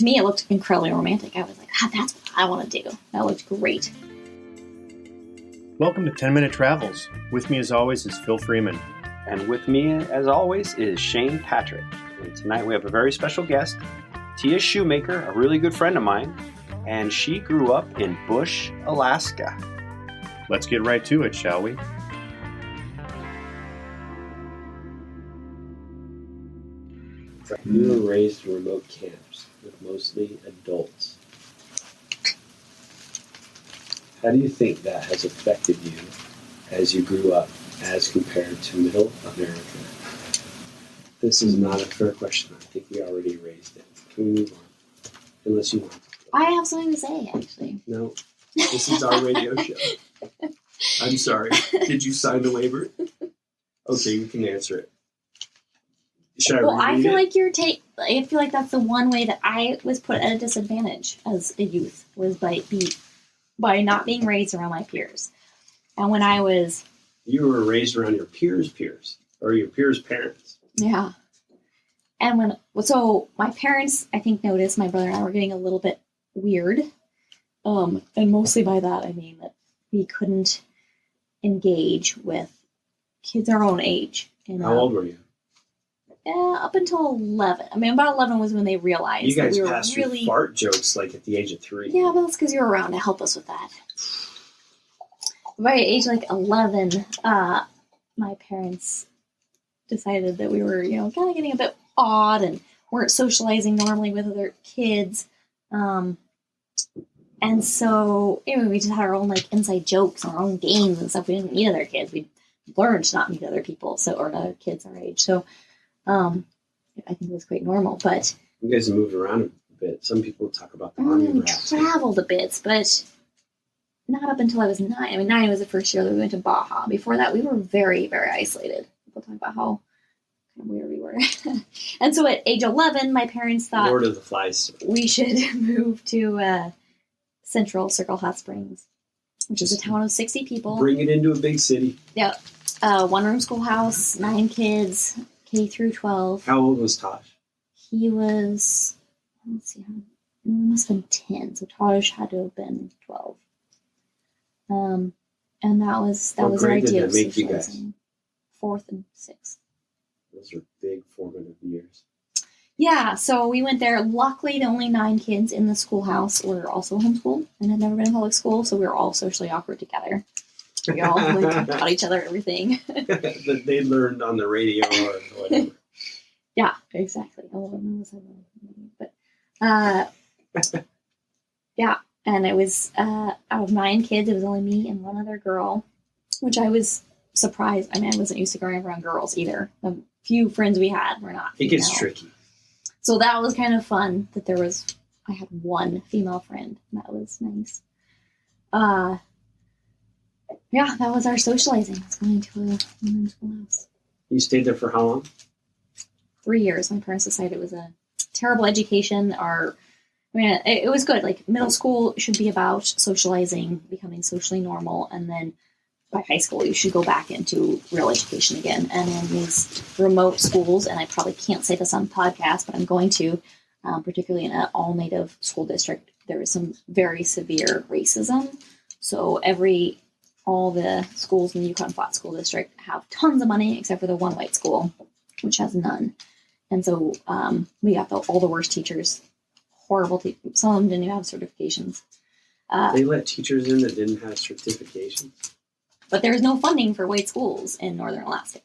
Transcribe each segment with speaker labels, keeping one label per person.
Speaker 1: to me, it looked incredibly romantic. I was like, that's what I want to do. That looked great.
Speaker 2: Welcome to 10-Minute Travels. With me, as always, is Phil Freeman.
Speaker 3: And with me, as always, is Shane Patrick. And tonight we have a very special guest, Tia Shoemaker, a really good friend of mine. And she grew up in Bush, Alaska.
Speaker 2: Let's get right to it, shall we?
Speaker 4: You were raised in remote camps with mostly adults. How do you think that has affected you as you grew up as compared to Middle America? This is not a fair question. I think we already raised it. Can we move on? Unless you want to.
Speaker 1: I have something to say, actually.
Speaker 4: No, this is our radio show. I'm sorry. Did you sign the waiver? Okay, you can answer it. Should I read
Speaker 1: I feel
Speaker 4: it?
Speaker 1: like I feel like that's the one way that I was put at a disadvantage as a youth, was by not being raised around my peers. And when I was...
Speaker 4: You were raised around your peers' or your peers' parents.
Speaker 1: Yeah. And so my parents, I think, noticed my brother and I were getting a little bit weird. And mostly by that, I mean that we couldn't engage with kids our own age.
Speaker 4: How old were you?
Speaker 1: Up until 11. I mean, about 11 was when they realized
Speaker 4: You guys
Speaker 1: that we were
Speaker 4: passed
Speaker 1: really...
Speaker 4: your fart jokes like at the age of 3.
Speaker 1: Yeah, but that's because you were around to help us with that. By age 11, my parents decided that we were, kind of getting a bit odd and weren't socializing normally with other kids. And so, we just had our own inside jokes and our own games and stuff. We didn't meet other kids. We learned to not meet other people, or other kids our age. So, I think it was quite normal. But
Speaker 4: you guys moved around a bit. Some people talk about the army
Speaker 1: we
Speaker 4: route.
Speaker 1: traveled a bit, but not up until I was 9. I mean, 9 was the first year that we went to Baja. Before that, we were very, very isolated. People talk about how kind of weird we were. And so at age 11, my parents thought
Speaker 4: Lord of the Flies.
Speaker 1: we should move to Central Circle Hot Springs, which is a town of 60 people.
Speaker 4: Bring it into a big city.
Speaker 1: Yeah. One-room schoolhouse, 9 kids, K through 12.
Speaker 4: How old was Tosh?
Speaker 1: He was, let's see, he must have been 10, so Tosh had to have been 12. And that was our
Speaker 4: grade did
Speaker 1: idea
Speaker 4: that
Speaker 1: of
Speaker 4: make you guys?
Speaker 1: socializing. 4th and 6th.
Speaker 4: Those are big formative years.
Speaker 1: Yeah, so we went there. Luckily, the only 9 kids in the schoolhouse were also homeschooled and had never been in public school, so we were all socially awkward together. We all taught each other everything.
Speaker 4: That they learned on the radio or whatever.
Speaker 1: Yeah, exactly. But yeah, and it was out of 9 kids, it was only me and one other girl, which I was surprised. I mean, I wasn't used to growing up around girls either. The few friends we had were not female.
Speaker 4: It gets tricky.
Speaker 1: So that was kind of fun that I had one female friend. And that was nice. Yeah, that was our socializing. I was going to a women's schoolhouse.
Speaker 4: You stayed there for how long?
Speaker 1: 3 years. My parents decided it was a terrible education. It was good. Middle school should be about socializing, becoming socially normal, and then by high school you should go back into real education again. And in these remote schools, and I probably can't say this on podcast, but I'm going to, particularly in an all-native school district, there is some very severe racism. So all the schools in the Yukon Flats School District have tons of money, except for the one white school, which has none. And so we got all the worst teachers, horrible teachers. Some of them didn't even have certifications.
Speaker 4: They let teachers in that didn't have certifications?
Speaker 1: But there's no funding for white schools in northern Alaska.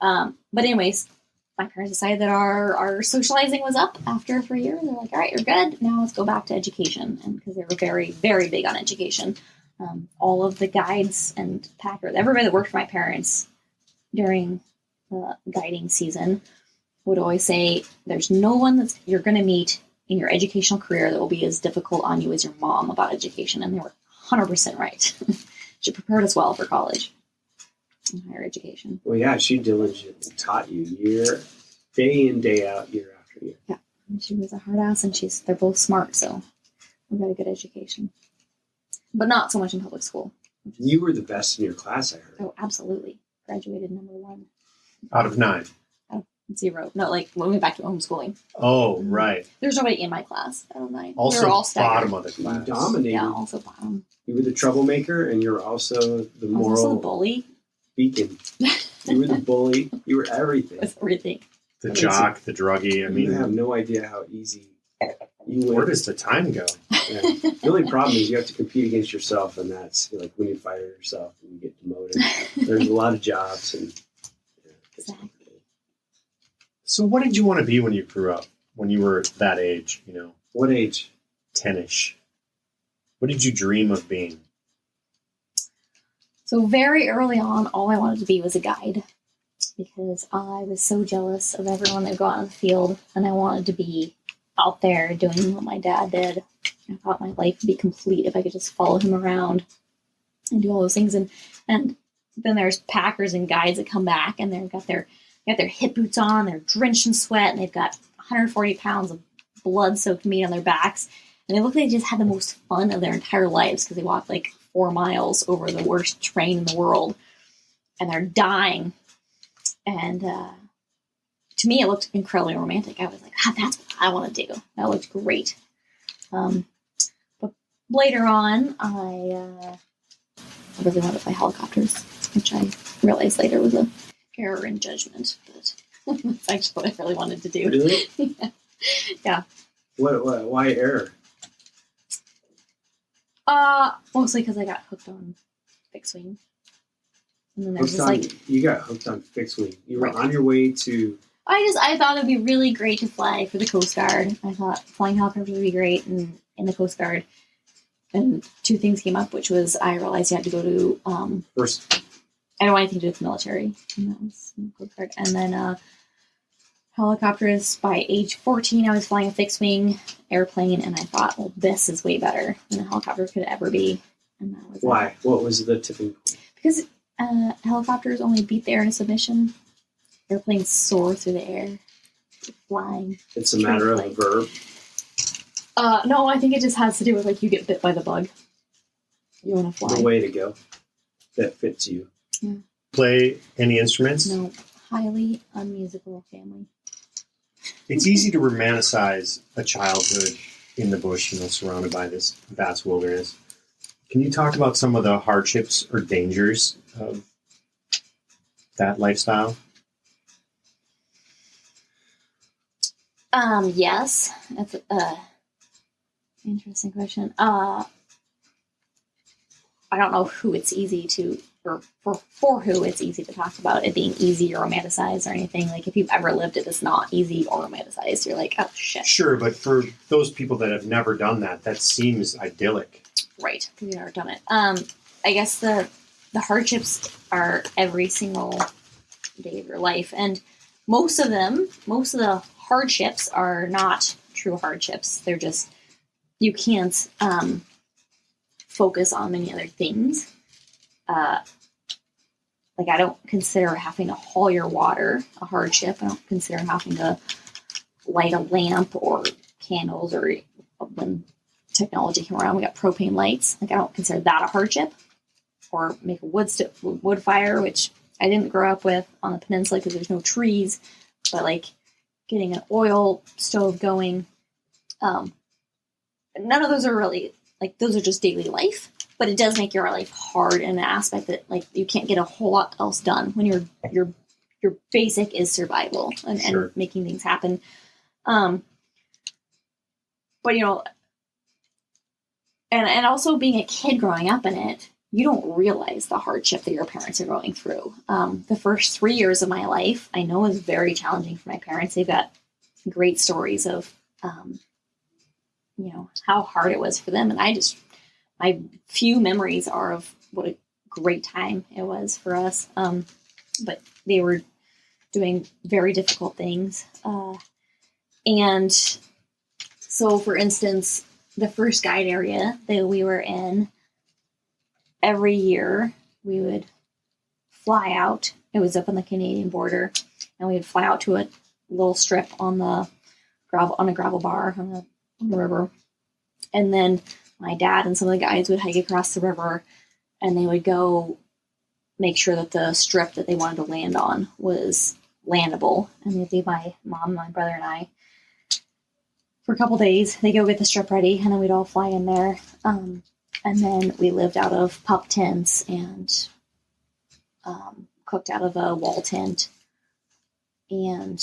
Speaker 1: But anyways, my parents decided that our socializing was up after 3 years. They're like, all right, you're good. Now let's go back to education. And because they were very, very big on education. All of the guides and packers, everybody that worked for my parents during the guiding season would always say, there's no one that you're going to meet in your educational career that will be as difficult on you as your mom about education. And they were 100% right. She prepared us well for college and higher education.
Speaker 4: Well, yeah, she diligently taught you day in, day out, year after year.
Speaker 1: Yeah, and she was a hard ass, and they're both smart, so we got a good education. But not so much in public school.
Speaker 4: You were the best in your class, I heard.
Speaker 1: Oh, absolutely. Graduated number 1.
Speaker 2: Out of 9.
Speaker 1: 0. No, like when we went back to homeschooling.
Speaker 2: Oh, right.
Speaker 1: There's nobody in my class. I don't mind.
Speaker 2: Also,
Speaker 1: we were all staggered.
Speaker 2: bottom of the
Speaker 4: You
Speaker 2: class.
Speaker 4: dominated.
Speaker 1: Yeah, also bottom.
Speaker 4: You were the troublemaker, and you're also the
Speaker 1: I was
Speaker 4: moral
Speaker 1: also the bully.
Speaker 4: beacon. You were the bully. You were everything.
Speaker 1: With everything.
Speaker 2: The jock, the druggie. I
Speaker 4: You have
Speaker 2: mean,
Speaker 4: no idea how easy you
Speaker 2: where
Speaker 4: would.
Speaker 2: does the time go?
Speaker 4: Yeah. The only problem is you have to compete against yourself, and that's like when you fire yourself and you get demoted. There's a lot of jobs, and
Speaker 1: Exactly.
Speaker 2: So what did you want to be when you grew up? When you were that age,
Speaker 4: What age?
Speaker 2: 10-ish. What did you dream of being?
Speaker 1: So very early on, all I wanted to be was a guide because I was so jealous of everyone that would go out in the field, and I wanted to be out there doing what my dad did. I thought my life would be complete if I could just follow him around and do all those things. And then there's packers and guides that come back, and they've got their hip boots on, they're drenched in sweat, and they've got 140 pounds of blood-soaked meat on their backs, and they look like they just had the most fun of their entire lives because they walked like 4 miles over the worst terrain in the world, and they're dying. And to me, it looked incredibly romantic. I was like, that's what I want to do. That looked great. But later on, I really wanted to fly helicopters, which I realized later was a error in judgment. But that's actually what I really wanted to do.
Speaker 4: Really?
Speaker 1: Yeah.
Speaker 4: What? Why error?
Speaker 1: Mostly because I got hooked on fixed wing. And then there's
Speaker 4: You got hooked on fixed wing. You were
Speaker 1: Right.
Speaker 4: on your way to.
Speaker 1: I thought it'd be really great to fly for the Coast Guard. I thought flying helicopters would be great in the Coast Guard. And 2 things came up, which was I realized you had to go to
Speaker 4: First,
Speaker 1: I don't want anything to do with the military. And that was in the Coast Guard. And then helicopters, by age 14, I was flying a fixed wing airplane, and I thought, well, this is way better than a helicopter could ever be. And that was
Speaker 4: why? What was the tipping point?
Speaker 1: Because helicopters only beat the air in a submission. Airplanes soar through the air, flying.
Speaker 4: It's a matter of a verb.
Speaker 1: No, I think it just has to do with like you get bit by the bug. You want to fly.
Speaker 4: The way to go that fits you.
Speaker 1: Yeah.
Speaker 2: Play any instruments?
Speaker 1: No, highly unmusical family.
Speaker 2: It's easy to romanticize a childhood in the bush, surrounded by this vast wilderness. Can you talk about some of the hardships or dangers of that lifestyle?
Speaker 1: Yes, that's a interesting question. I don't know who it's easy to, or for who it's easy to talk about it being easy or romanticized or anything. Like if you've ever lived it, it's not easy or romanticized. You're like, oh shit.
Speaker 2: Sure, but for those people that have never done that seems idyllic.
Speaker 1: Right, because you've never done it. I guess the hardships are every single day of your life, and most of the hardships are not true hardships. They're just, you can't focus on many other things. Like I don't consider having to haul your water a hardship. I don't consider having to light a lamp or candles, or when technology came around, we got propane lights. Like I don't consider that a hardship. Or make a wood fire, which I didn't grow up with on the peninsula because there's no trees. But like getting an oil stove going, none of those are really like, those are just daily life. But it does make your life hard in an aspect that like you can't get a whole lot else done when your basic is survival and,
Speaker 2: Sure.
Speaker 1: and making things happen. But and also being a kid growing up in it, you don't realize the hardship that your parents are going through. The first 3 years of my life, I know, is very challenging for my parents. They've got great stories of, how hard it was for them. And my few memories are of what a great time it was for us. But they were doing very difficult things. And so, for instance, the first guide area that we were in, every year we would fly out. It was up on the Canadian border, and we would fly out to a little strip on a gravel bar on the river. And then my dad and some of the guides would hike across the river, and they would go make sure that the strip that they wanted to land on was landable, and they'd leave my mom, my brother, and I for a couple days. They go get the strip ready, and then we'd all fly in there. And then we lived out of pup tents and cooked out of a wall tent. And,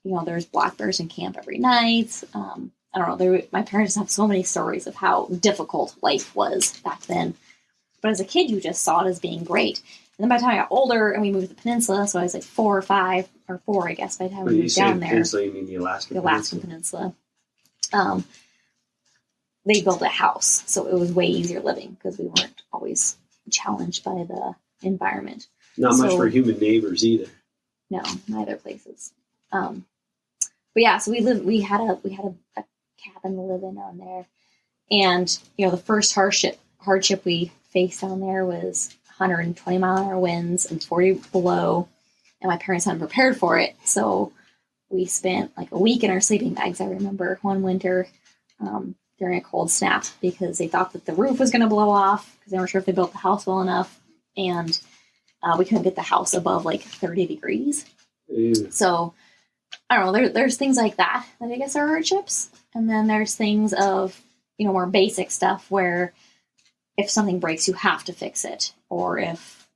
Speaker 1: there's black bears in camp every night. I don't know. My parents have so many stories of how difficult life was back then. But as a kid, you just saw it as being great. And then by the time I got older and we moved to the peninsula, so I was like 4 or 5, or 4, I guess, by the time we moved down there.
Speaker 4: Peninsula, you mean the Alaskan
Speaker 1: Peninsula. They built a house, so it was way easier living because we weren't always challenged by the environment.
Speaker 4: Not much for human neighbors either.
Speaker 1: No, neither places. But yeah, so we had a cabin to live in down there, and the first hardship we faced down there was 120-mile-an-hour winds and 40 below, and my parents hadn't prepared for it, so we spent like a week in our sleeping bags. I remember one winter during a cold snap because they thought that the roof was going to blow off because they weren't sure if they built the house well enough, and we couldn't get the house above like 30 degrees.
Speaker 4: Ew.
Speaker 1: So I don't know. There's things like that I guess are hardships, and then there's things of more basic stuff where if something breaks, you have to fix it, or if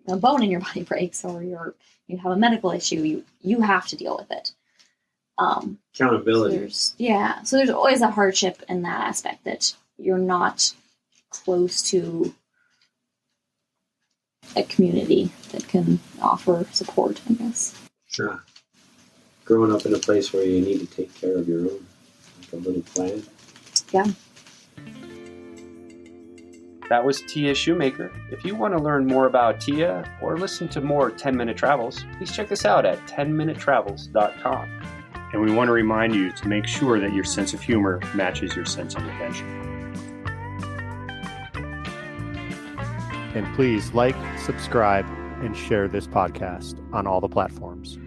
Speaker 1: a bone in your body breaks, or you have a medical issue, you have to deal with it.
Speaker 4: Accountability.
Speaker 1: So there's always a hardship in that aspect that you're not close to a community that can offer support, I guess.
Speaker 4: Sure. Growing up in a place where you need to take care of your own, like a little clan.
Speaker 1: Yeah.
Speaker 3: That was Tia Shoemaker. If you want to learn more about Tia or listen to more 10-Minute Travels, please check us out at 10minutetravels.com.
Speaker 2: And we want to remind you to make sure that your sense of humor matches your sense of adventure. And please like, subscribe, and share this podcast on all the platforms.